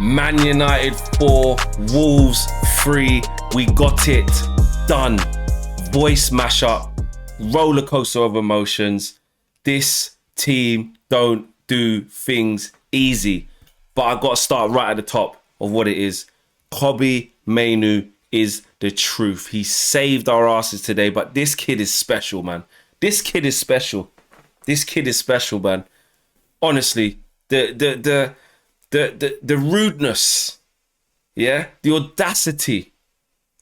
Man United 4, Wolves 3. We got it done. Voice mashup, roller coaster of emotions. This team don't do things easy. But I got to start right at the top of what it is. Kobby Mainoo is the truth. He saved our asses today, but this kid is special, man. This kid is special. This kid is special, man. Honestly, the rudeness, yeah, the audacity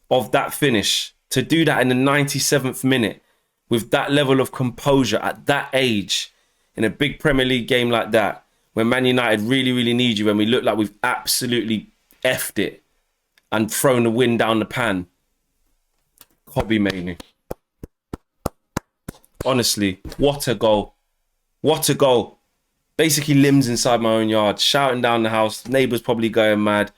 of that finish, to do that in the 97th minute with that level of composure at that age in a big Premier League game like that, when Man United really, really need you, and we look like we've absolutely effed it and thrown the wind down the pan. Kobby Mainoo. Honestly, what a goal. What a goal. Basically limbs inside my own yard, shouting down the house, neighbours probably going mad.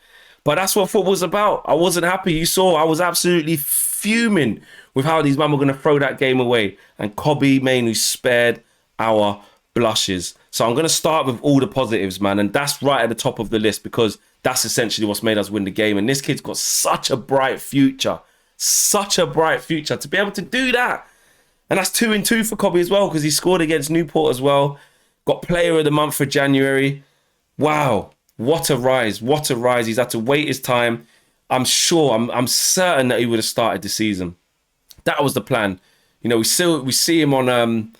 But that's what football's about. I wasn't happy. You saw, I was absolutely fuming with how these men were going to throw that game away. And Kobby Mainoo spared our blushes. So I'm going to start with all the positives, man. And that's right at the top of the list, because that's essentially what's made us win the game. And this kid's got such a bright future. Such a bright future to be able to do that. And that's 2-2 for Kobby as well, because he scored against Newport as well. Got player of the month for January. Wow. What a rise. What a rise. He's had to wait his time. I'm sure, I'm certain that he would have started the season. That was the plan. You know, we see him on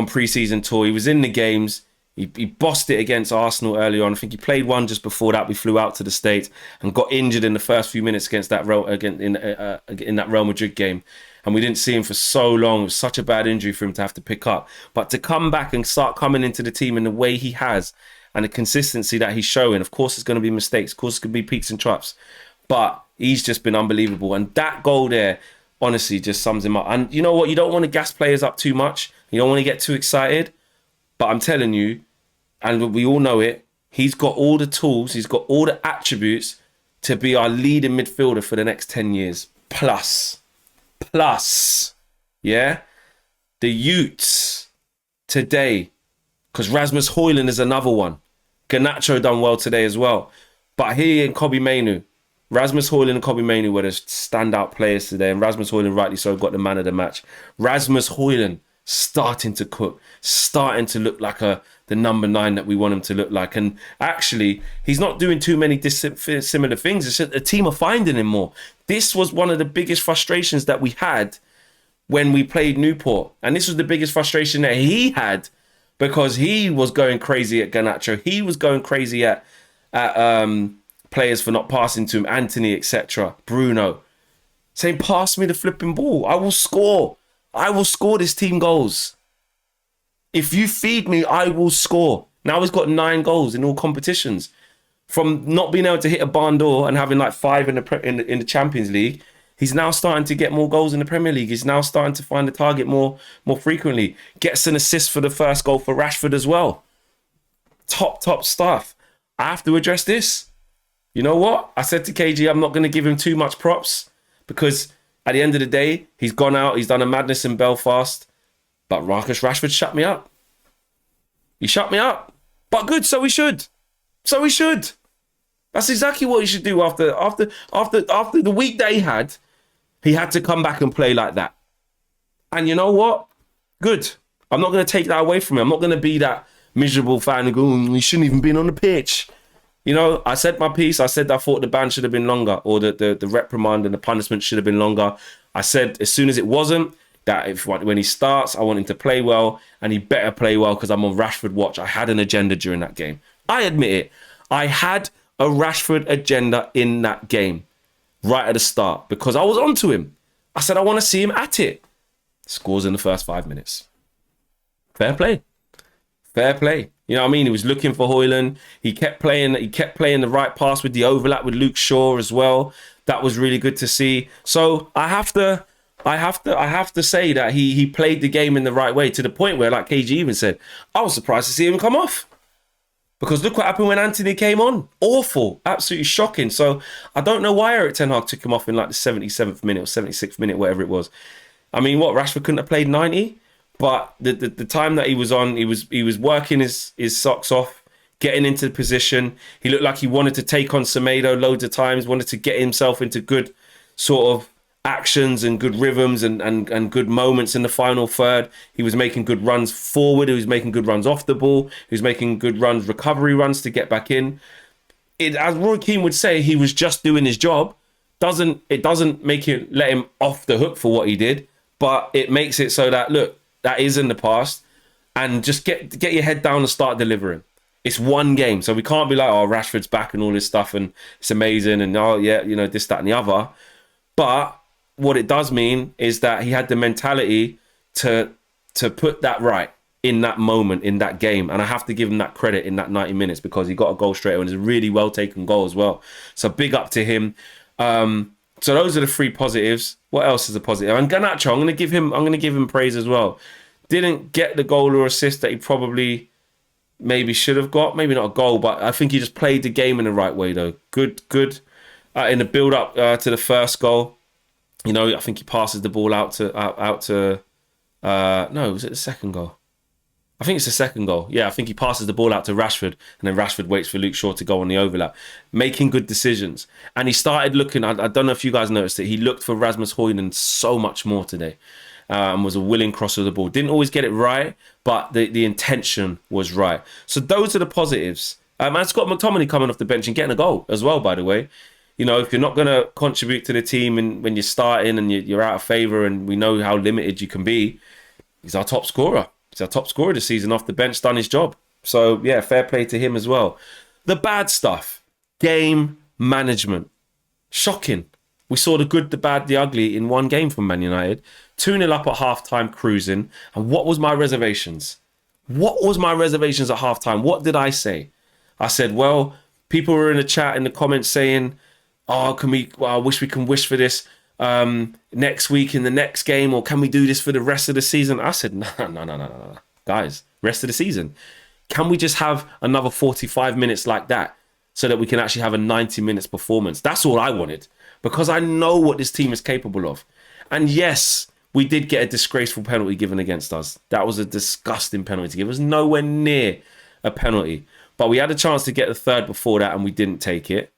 pre-season tour. He was in the games. He bossed it against Arsenal early on. I think he played one just before that. We flew out to the States and got injured in the first few minutes against that in that Real Madrid game. And we didn't see him for so long. It was such a bad injury for him to have to pick up. But to come back and start coming into the team in the way he has, and the consistency that he's showing, of course, there's going to be mistakes. Of course, it's going to be peaks and troughs. But he's just been unbelievable. And that goal there, honestly, just sums him up. And you know what? You don't want to gas players up too much. You don't want to get too excited. But I'm telling you, and we all know it, he's got all the tools, he's got all the attributes to be our leading midfielder for the next 10 years. Plus, yeah? The Utes today, because Rasmus Hojlund is another one. Garnacho done well today as well. But he and Kobby Mainoo, Rasmus Hojlund and Kobby Mainoo were the standout players today, and Rasmus Hojlund, rightly so, got the man of the match. Rasmus Hojlund starting to cook, starting to look like the number 9 that we want him to look like. And actually, he's not doing too many similar things. It's just the team are finding him more. This was one of the biggest frustrations that we had when we played Newport. And this was the biggest frustration that he had, because he was going crazy at Garnacho. He was going crazy at players for not passing to him, Anthony, etc., Bruno, saying, pass me the flipping ball. I will score. I will score this team goals. If you feed me, I will score. Now he's got 9 goals in all competitions. From not being able to hit a barn door and having like 5 in the Champions League, he's now starting to get more goals in the Premier League. He's now starting to find the target more frequently. Gets an assist for the first goal for Rashford as well. Top stuff. I have to address this. You know what? I said to KG, I'm not going to give him too much props, because at the end of the day, he's gone out, he's done a madness in Belfast, but Marcus Rashford shut me up. He shut me up. But good, so he should. So he should. That's exactly what he should do after the week that he had to come back and play like that. And you know what? Good. I'm not going to take that away from him. I'm not going to be that miserable fan and go, he shouldn't even been on the pitch. You know, I said my piece. I said I thought the ban should have been longer, or the reprimand and the punishment should have been longer. I said as soon as it wasn't, that when he starts, I want him to play well, and he better play well, because I'm on Rashford watch. I had an agenda during that game. I admit it. I had a Rashford agenda in that game right at the start, because I was onto him. I said I want to see him at it. Scores in the first 5 minutes. Fair play. Fair play. You know what I mean? He was looking for Hojlund. He kept playing the right pass with the overlap with Luke Shaw as well. That was really good to see. So I have to say that he played the game in the right way, to the point where, like KG even said, I was surprised to see him come off. Because look what happened when Anthony came on. Awful. Absolutely shocking. So I don't know why Erik ten Hag took him off in like the 77th minute or 76th minute, whatever it was. I mean, what, Rashford couldn't have played 90? But the time that he was on, he was working his socks off, getting into the position. He looked like he wanted to take on Semedo loads of times, wanted to get himself into good sort of actions and good rhythms and good moments in the final third. He was making good runs forward. He was making good runs off the ball. He was making good runs, recovery runs to get back in. As Roy Keane would say, he was just doing his job. It doesn't make you let him off the hook for what he did, but it makes it so that, look, that is in the past, and just get your head down and start delivering. It's one game, so we can't be like, oh, Rashford's back and all this stuff and it's amazing and, oh, yeah, you know, this, that and the other. But what it does mean is that he had the mentality to put that right in that moment, in that game. And I have to give him that credit in that 90 minutes because he got a goal straight away, and it's a really well-taken goal as well. So big up to him. So those are the 3 positives. What else is a positive? And Garnacho, I'm going to give him praise as well. Didn't get the goal or assist that he probably maybe should have got. Maybe not a goal, but I think he just played the game in the right way, though. Good. In the build-up to the first goal, you know, I think he passes the ball out to. No, was it the second goal? I think it's the second goal. Yeah, I think he passes the ball out to Rashford, and then Rashford waits for Luke Shaw to go on the overlap, making good decisions. And he started looking. I don't know if you guys noticed it. He looked for Rasmus Hojlund so much more today. And was a willing crosser of the ball. Didn't always get it right, but the intention was right. So those are the positives. And Scott McTominay coming off the bench and getting a goal as well, by the way. You know, if you're not going to contribute to the team and when you're starting and you're out of favour, and we know how limited you can be, he's our top scorer. He's our top scorer this season off the bench, done his job. So, yeah, fair play to him as well. The bad stuff, game management. Shocking. We saw the good, the bad, the ugly in one game from Man United. 2-0 up at half-time, cruising. And what was my reservations? What was my reservations at half-time? What did I say? I said, well, people were in the chat, in the comments saying, oh, I wish we can wish for this next week in the next game, or can we do this for the rest of the season? I said, no. Guys, rest of the season. Can we just have another 45 minutes like that so that we can actually have a 90 minutes performance? That's all I wanted, because I know what this team is capable of. And yes, we did get a disgraceful penalty given against us. That was a disgusting penalty. It was nowhere near a penalty. But we had a chance to get the third before that, and we didn't take it.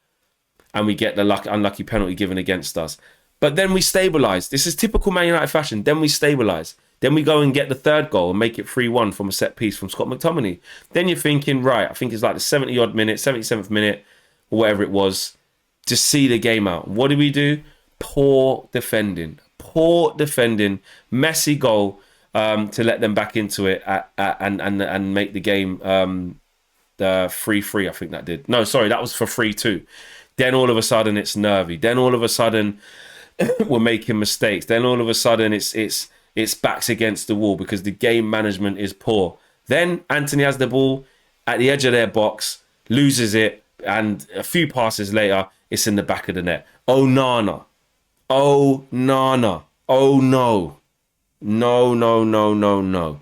And we get the unlucky penalty given against us. But then we stabilise. This is typical Man United fashion. Then we stabilise. Then we go and get the third goal and make it 3-1 from a set piece from Scott McTominay. Then you're thinking, right, I think it's like the 70-odd minute, 77th minute, or whatever it was, to see the game out. What do we do? Poor defending. Messy goal to let them back into it and make the game 3-3, I think that did. No, sorry, that was for 3-2. Then all of a sudden it's nervy. Then all of a sudden we're making mistakes. Then all of a sudden it's backs against the wall because the game management is poor. Then Anthony has the ball at the edge of their box, loses it, and a few passes later, it's in the back of the net. Oh, Nana. Oh, Nana. Oh, no. No.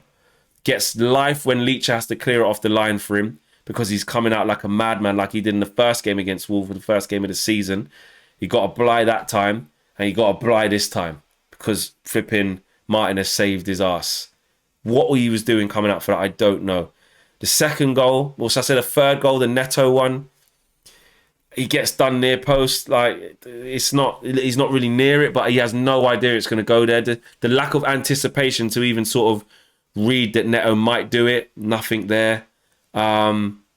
Gets life when Leach has to clear it off the line for him because he's coming out like a madman like he did in the first game against Wolves, the first game of the season. He got a bly that time, and he got a bly this time because flipping Martinez saved his ass. What he was doing coming out for that, I don't know. The second goal, well, so I said a third goal, the Neto one, he gets done near post. Like, he's not really near it, but he has no idea it's going to go there. The lack of anticipation to even sort of read that Neto might do it, nothing there.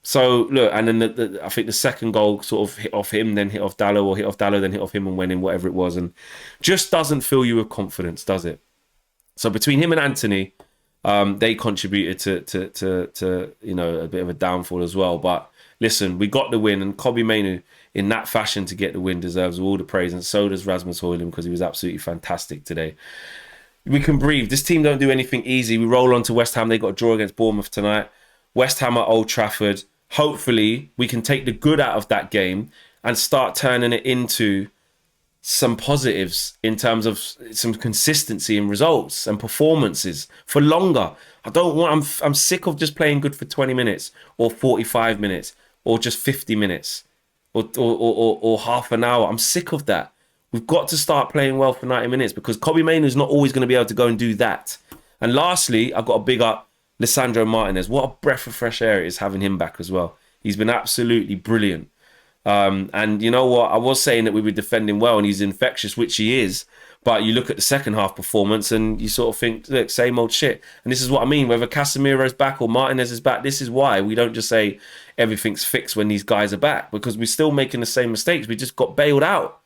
So look, and then I think the second goal sort of hit off him, then hit off Dallo, or hit off Dallo, then hit off him and went in, whatever it was, and just doesn't fill you with confidence, does it? So between him and Anthony, they contributed to you know, a bit of a downfall as well. But listen, we got the win, and Kobby Mainoo in that fashion to get the win deserves all the praise, and so does Rasmus Hojlund because he was absolutely fantastic today. We can breathe. This team don't do anything easy. We roll on to West Ham. They got a draw against Bournemouth tonight. West Ham at Old Trafford. Hopefully, we can take the good out of that game and start turning it into some positives in terms of some consistency in results and performances for longer. I'm sick of just playing good for 20 minutes or 45 minutes or just 50 minutes or half an hour. I'm sick of that. We've got to start playing well for 90 minutes because Kobby Mainoo is not always going to be able to go and do that. And lastly, I've got to big up Lisandro Martinez. What a breath of fresh air it is having him back as well. He's been absolutely brilliant. And you know what? I was saying that we were defending well and he's infectious, which he is. But you look at the second half performance and you sort of think, look, same old shit. And this is what I mean. Whether Casemiro's back or Martinez is back, this is why we don't just say everything's fixed when these guys are back, because we're still making the same mistakes. We just got bailed out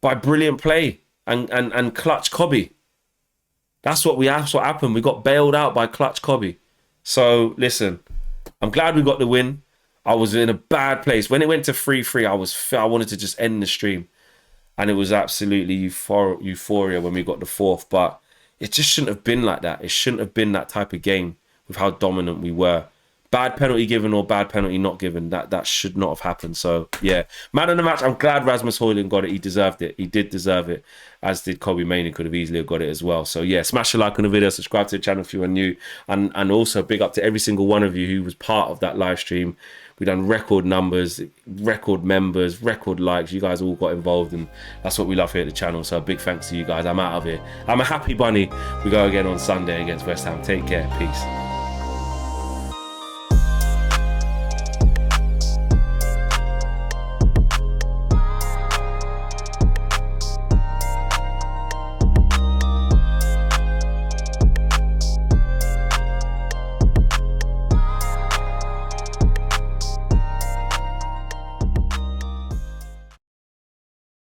by brilliant play and clutch Kobby. That's what happened. We got bailed out by clutch Kobby. So listen, I'm glad we got the win. I was in a bad place. When it went to 3-3, I wanted to just end the stream. And it was absolutely euphoria when we got the fourth. But it just shouldn't have been like that. It shouldn't have been that type of game with how dominant we were. Bad penalty given or bad penalty not given, that should not have happened. So, yeah. Man of the match, I'm glad Rasmus Hojlund got it. He deserved it. He did deserve it, as did Kobby Mainoo. Could have easily got it as well. So, yeah, smash a like on the video, subscribe to the channel if you are new. And also big up to every single one of you who was part of that live stream. We done record numbers, record members, record likes. You guys all got involved, and that's what we love here at the channel. So, big thanks to you guys. I'm out of here. I'm a happy bunny. We go again on Sunday against West Ham. Take care. Peace.